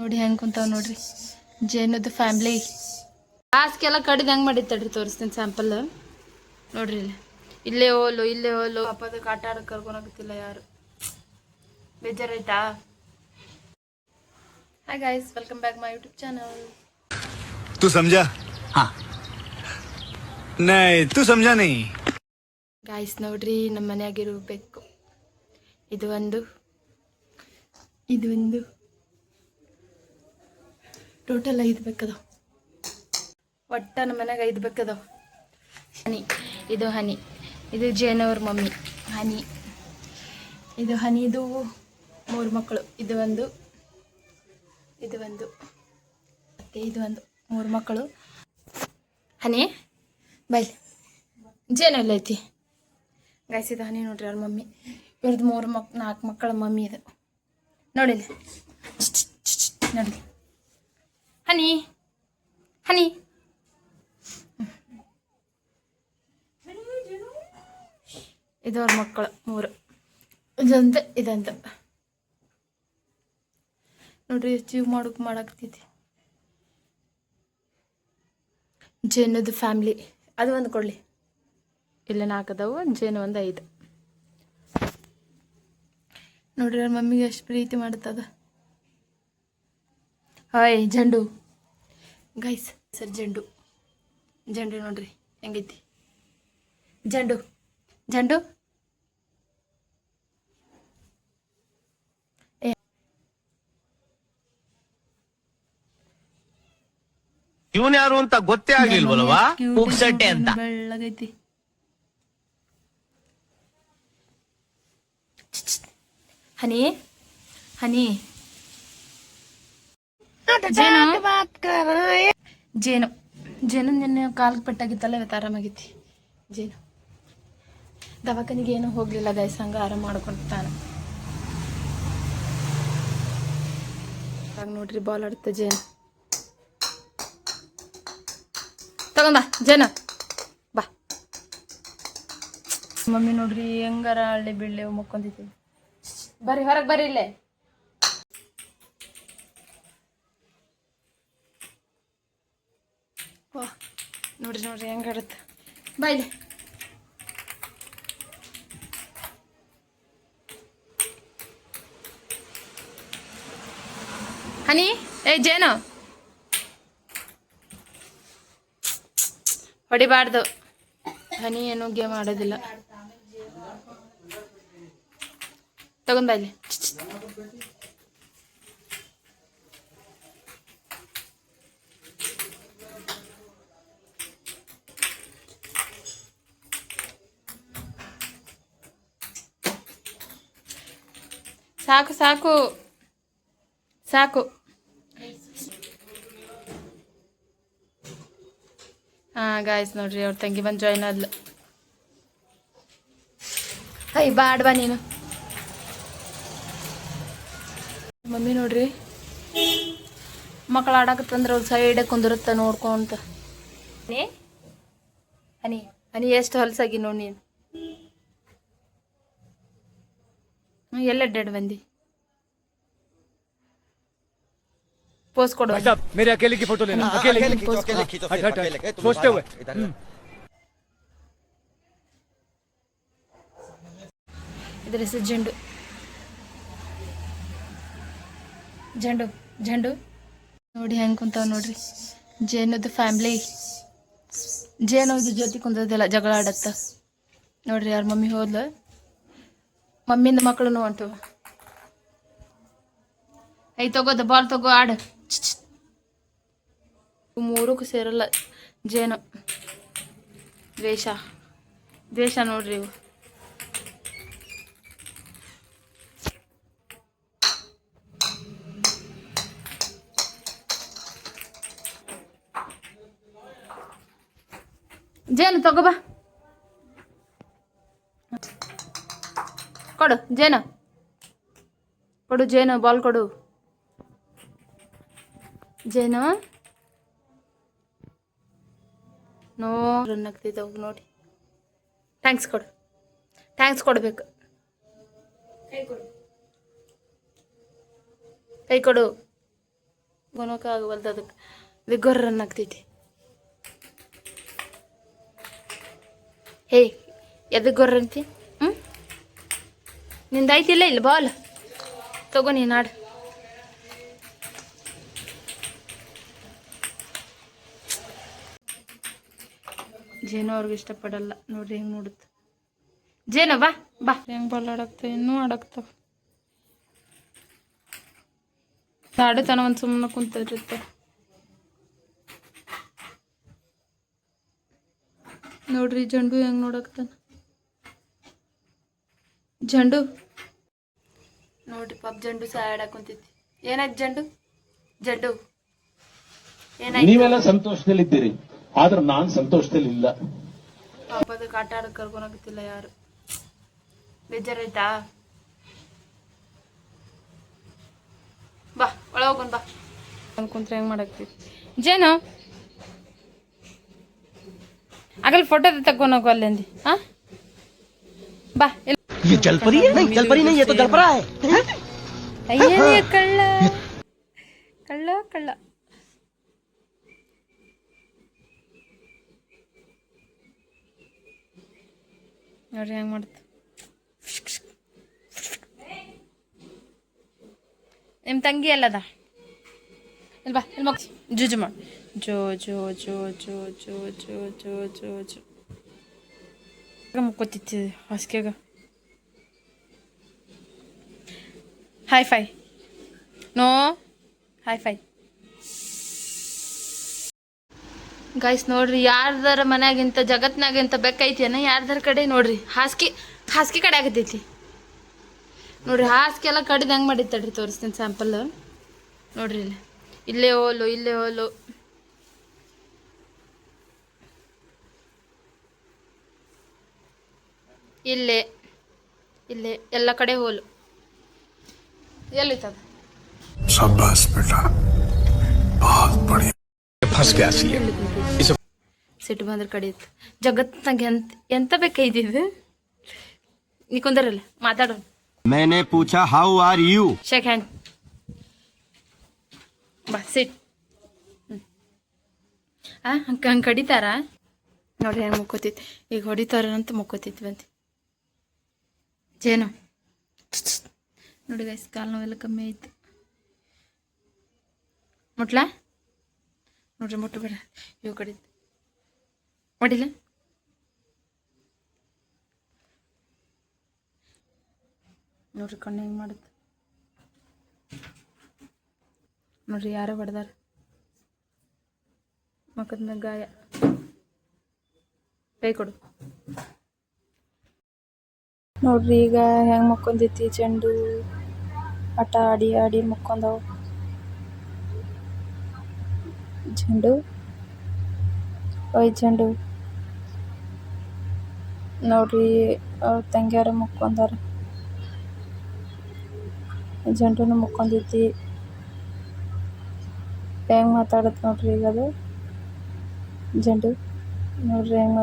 ನೋಡಿ ಹೆಂಗೆ ಕುಂತಾವ ನೋಡ್ರಿ ಜೇನದ್ದು ಫ್ಯಾಮ್ಲಿ ಲಾಸ್ಟ್ಗೆಲ್ಲ ಕಡಿದು ಹೆಂಗೆ ಮಾಡಿತ್ತಡ್ರಿ ತೋರಿಸ್ತೀನಿ ಸ್ಯಾಂಪಲ್ ನೋಡ್ರಿ ಇಲ್ಲೇ ಹೋಲು ಅಪ್ಪದಕ್ಕೆ ಆಟ ಆಡೋಕೆ ಕರ್ಕೊಳಕತ್ತಿಲ್ಲ ಯಾರು ಬೇಜಾರಾಯ್ತಾ. Hi guys, welcome back my YouTube channel. तू समझा? हाँ नहीं तू समझा नहीं. ಗಾಯ್ಸ್ ನೋಡ್ರಿ ನಮ್ಮ ಮನೆಯಾಗಿರಬೇಕು ಇದು ಒಂದು ಟೋಟಲ್ 5 ಬೇಕದ ಒಟ್ಟ ನಮ್ಮ ಮನೆಯಾಗ 5 ಬೇಕದ. ಹನಿ ಇದು ಜೇನವ್ರ ಮಮ್ಮಿ ಹನಿ, ಇದು ಹನಿದು 3 ಮಕ್ಕಳು, ಇದು ಒಂದು ಮತ್ತೆ ಇದು ಒಂದು 3 ಮಕ್ಕಳು. ಹನಿ ಬೈ ಜೇನೆಲ್ಲ ಐತಿ ಗೈಸ್. ಇದು ಹನಿ ನೋಡ್ರಿ ಅವ್ರ ಮಮ್ಮಿ, ಇವ್ರದ್ದು 4 ಮಕ್ಕಳ ಮಮ್ಮಿ ಇದು ನೋಡಿಲ್ಲ ನೋಡಿ. ಹನಿ ಇದು ಅವ್ರ ಮಕ್ಕಳು 3, ಇದಂತ ನೋಡ್ರಿ ಅಚೀವ್ ಮಾಡಾಕತ್ತೈತಿ. ಜೇನದು ಫ್ಯಾಮ್ಲಿ ಅದು ಒಂದು ಕೊಡಲಿ, ಇಲ್ಲ 4 ಅದಾವು, ಜೇನು ಒಂದು 5 ನೋಡ್ರಿ. ಅವ್ರ ಮಮ್ಮಿಗೆ ಎಷ್ಟು ಪ್ರೀತಿ ಮಾಡ್ತದ. ಹಾಯ್ ಜಂಡು ಗೈಸ್, ಸರ್ ಜಂಡು ನೋಡ್ರಿ ಹೆಂಗೈತಿ ಜಂಡು. ಇವನ್ ಯಾರು ಅಂತ ಗೊತ್ತೇ ಆಗ್ಲಿಲ್ವಲ್ವಾ, ಪುಕ್ಸಟ್ಟೆ ಅಂತ. ಬೆಳ್ಳಗೈತಿ. ಹನಿ ಜೇನು ನಿನ್ನೆ ಕಾಲ್ಗೆ ಪೆಟ್ಟಾಗಿತ್ತಲ್ಲ, ಇವತ್ತು ಆರಾಮಾಗೈತಿ. ಜೇನು ದವಾಖಾನಿಗೆ ಏನೂ ಹೋಗ್ಲಿಲ್ಲ ಗೈಸ್, ಹಂಗ ಆರಾಮ್ ಮಾಡ್ಕೊಂತಾನೆ. ನೋಡ್ರಿ ಬಾಲ್ ಆಡುತ್ತೆ ಜೇನು. ತಗೊಂಡ ಜೇನು ಬಾ. ಮಮ್ಮಿ ನೋಡ್ರಿ ಹೆಂಗಾರ ಹಳ್ಳಿ ಬೀಳ್ಳೆ ಮುಕ್ಕೊಂದಿದ್ದೀವಿ. ಬರ್ರಿ ಹೊರಗೆ ಬರ್ರಿ ಇಲ್ಲೇ. ವಾ ನೋಡ್ರಿ ಹೆಂಗಾಡತ್ತೆ. ಬಾ ಇಲ್ಲಿ. ಹನಿ ಜೇನು ಹೊಡಿಬಾರ್ದು. ಹನಿ ಏನು ಗೇಮ್ ಆಡೋದಿಲ್ಲ. ತಗೊಂಡ್ ಇಲ್ಲಿ. ಸಾಕು. ಗಾಯ್ಸ್ ನೋಡ್ರಿ ಅವ್ರ ತಂಗಿ ಬಂದು ಜಾಯ್ನ್ ಆದ್ಲು. ಬಾಡ್ಬಾ ನೀನು. ಮಮ್ಮಿ ನೋಡ್ರಿ ಮಕ್ಕಳು ಆಡಕತ್ತಂದ್ರೆ ಅವ್ರ ಸೈಡೇ ಕುಂದಿರುತ್ತೆ ನೋಡ್ಕೊಂತ. ಹನಿ ಎಷ್ಟು ಹೊಲಸಾಗಿ ನೋಡಿ ನೀನು. ಎಲ್ಲ ಅಡ್ಡಾಡ್ ಬಂದಿ. पोस्ट कोड भाई साहब मेरे अकेले की फोटो लेना, अकेले की सोचते हुए इधर से झंडू ನೋಡಿ ಹೆಂಗೆ ಕುಂತಾವ ನೋಡ್ರಿ. ಜೇನದು ಫ್ಯಾಮ್ಲಿ, ಜೇನದು ಜೊತೆ ಕುಂತದಿಲ್ಲ, ಜಗಳ ಆಡತ್ತ ನೋಡ್ರಿ. ಯಾರ ಮಮ್ಮಿ ಹೋದ್ಲು, ಮಮ್ಮಿಂದ ಮಕ್ಕಳು ಹೊಂಟು. ತಗೋದ ಬಾಲ್ ತಗೋ ಆಡು. 3ಕ್ಕೂ ಸೇರಲ್ಲ ಜೇನು. ದ್ವೇಷ ನೋಡ್ರಿ ಇವು. ಜೇನು ತಗೋಬಾ, ಕೊಡು ಜೇನು ಬಾಲ್ ಕೊಡು. ಜೇನು ನಗ್ತಿದ್ದವು ನೋಡಿ. ಥ್ಯಾಂಕ್ಸ್ ಕೊಡ್ಬೇಕು. ಕೈ ಕೊಡು. ಗೊನೋಕ್ಕಾಗವಲ್ದು ಅದಕ್ಕೆ ವಿಗೊರ್ರನ್ ಆಗ್ತೈತಿ. ಹೇ ಎದಕ್ಕೆ ಗೊರ್ರಂತಿ? ನಿಂದಾಯ್ತಿಲ್ಲ ಇಲ್ಲ ಬಾಲ್ ತಗೋ ನೀನು ಆಡು. ಜೇನು ಅವ್ರಿಗೆ ಇಷ್ಟಪಡಲ್ಲ ನೋಡ್ರಿ ಹೆಂಗೆ ನೋಡುತ್ತೆ. ಜೇನು ಬಾ ಬಾ ಹೆಂಗೆ ಬಾಲ್ ಆಡಾಕ್ತಾವ, ಇನ್ನೂ ಆಡಾಕ್ತಾವ. ಆಡುತ್ತಾನ ಒಂದು ಸುಮ್ಮನೆ ಕುಂತಿರುತ್ತೆ. ನೋಡ್ರಿ ಜಂಡು ಹೆಂಗೆ ನೋಡಾಕ್ತಾನ. ಜಂಡು ನೋಡ್ರಿ ಪಾಪ ಜಂಡು ಸಹ ಆಡಾಕ್ ಕುಂತೈತಿ. ಏನಾಯ್ತು ಜಂಡು? ಜಂಡು ಏನಾಯ್ತು? ನೀವೆಲ್ಲ ಸಂತೋಷದಲ್ಲಿದ್ದೀರಿ, ಆದ್ರೆ ನಾನ್ ಸಂತೋಷದಲ್ಲಿಲ್ಲ. ಪಾಪ ಅದಕ್ಕೆ ಆಟ ಆಡಕ್ಕೆ ಕರ್ಕೊಳಕತ್ತಿಲ್ಲ ಯಾರು. ಬೇಜಾರಾಯ್ತಾ? ಬಾ ಒಳ ಹೋಗೋಣ ಬಾ. ಅನ್ಕೊಂತ್ರೆ ಹೆಂಗೆ ಮಾಡಾಕ್ತೀವಿ. ಜೇನು ಆಗಲ್ ಫೋಟೋ ತಗೊಂಡೋಗು ಅಲ್ಲೇಂದಿ. ಹಾಂ ಬಾ. ये जलपरी है? नहीं जलपरी नहीं, ये तो जलपरा है. ಅಯ್ಯೇ ಕಳ್ಳ ಕಳ್ಳ ಕಳ್ಳ. ನೋಡ್ರಿ ಹೆಂಗೆ ಮಾಡ್ತ. ನಿಮ್ಮ ತಂಗಿ ಎಲ್ಲದ? ಇಲ್ಲಿ ಬಾ ಇಲ್ಲಿ ಮಕ್ ಜೂಜು ಮಾಡು. ಜೋ ಜೋ ಜೋ ಜೋ ಜೋ ಜೋ ಜೋ ಜೋ ಜೋ ಮುಕ್ಕೋತಿತ್ತು ಹಾಸಿಗೆಗ. High five no high five. Guys ನೋಡ್ರಿ ಯಾರ್ದಾರ ಮನ್ಯಾಗಿಂತ ಜಗತ್ನಾಗಿಂತ ಬೆಕ್ಕೈತಿಯನ ಯಾರ್ದಾರ ಕಡೆ ನೋಡ್ರಿ ಹಾಸಿಗೆ ಕಡೆ ಆಗತೈತಿ ನೋಡ್ರಿ. ಹಾಸಿಗೆ ಎಲ್ಲ ಕಡಿದು ಹೆಂಗೆ ಮಾಡಿತ್ತಡ್ರಿ ತೋರಿಸ್ತೀನಿ ಸ್ಯಾಂಪಲ್ ನೋಡ್ರಿ. ಇಲ್ಲೇ ಹೋಲು ಇಲ್ಲೇ ಹೋಲು. ಇಲ್ಲೇ ಇಲ್ಲೇ ಎಲ್ಲ ಕಡೆ ಹೋಲು. ಎಲ್ಲಿತ್ತದ? शाबाश बेटा, बहुत बढ़िया. फंस गया सी है. ಸಿಟ್ಟು ಬಂದ್ರೆ ಕಡಿಯುತ್ತೆ. ಜಗತ್ನಾಗ ಎಂತ ಬೇಕೈತಿದ್ದು? ನೀ ಕುಂದರಲ್ಲ ಮಾತಾಡೋಣ. मैंने पूछा how are you. Shake hand. ಬಾ ಸಿಟ್. ಹಂಗೆ ಕಡಿತಾರ ನೋಡ್ರಿ ಹೆಂಗೆ ಮುಕ್ಕೋತೈತಿ. ಈಗ ಹೊಡಿತಾರ ಅಂತ ಮುಕ್ಕೋತೈತಿ ಬಂದು. ಜೇನು ನೋಡಿ ಗೈಸ್ ಕಾಲು ನೋವೆಲ್ಲ ಕಮ್ಮಿ ಆಯ್ತು. ಮುಟ್ಲಾ ನೋಡ್ರಿ ಮುಟ್ಟು ಬೇಡ. ಇವು ಕಡಿದು ಹೊಡಿಲ್ಲ. ನೋಡ್ರಿ ಕಣ್ಣು ಹೆಂಗೆ ಮಾಡುತ್ತೆ ನೋಡ್ರಿ. ಯಾರೋ ಹೊಡೆದಾರ ಮಕ್ಕದ ಮ್ಯಾಗ ಗಾಯ. ಕೈ ಕೊಡು. ನೋಡ್ರಿ ಈಗ ಹೆಂಗೆ ಮಕ್ಕೊಂದೈತಿ. ಚೆಂಡು ಆಟ ಆಡಿ ಆಡಿ ಮಕ್ಕೊಂದವು. ಚೆಂಡು ಚೆಂಡು ನೋಡ್ರಿ ಅವ್ರ ತಂಗಿಯಾರ ಮುಕ್ಕೊಂದಾರ. ಜಂಟುನು ಮುಕ್ಕೊಂದೈತಿ. ಹೆಂಗೆ ಮಾತಾಡತ್ ನೋಡ್ರಿ ಈಗ ಅದು ಜಂಡು. ನೋಡ್ರಿ ಹೆಂಗೆ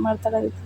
ಮಾತಾಡತ್ತೈತಿ.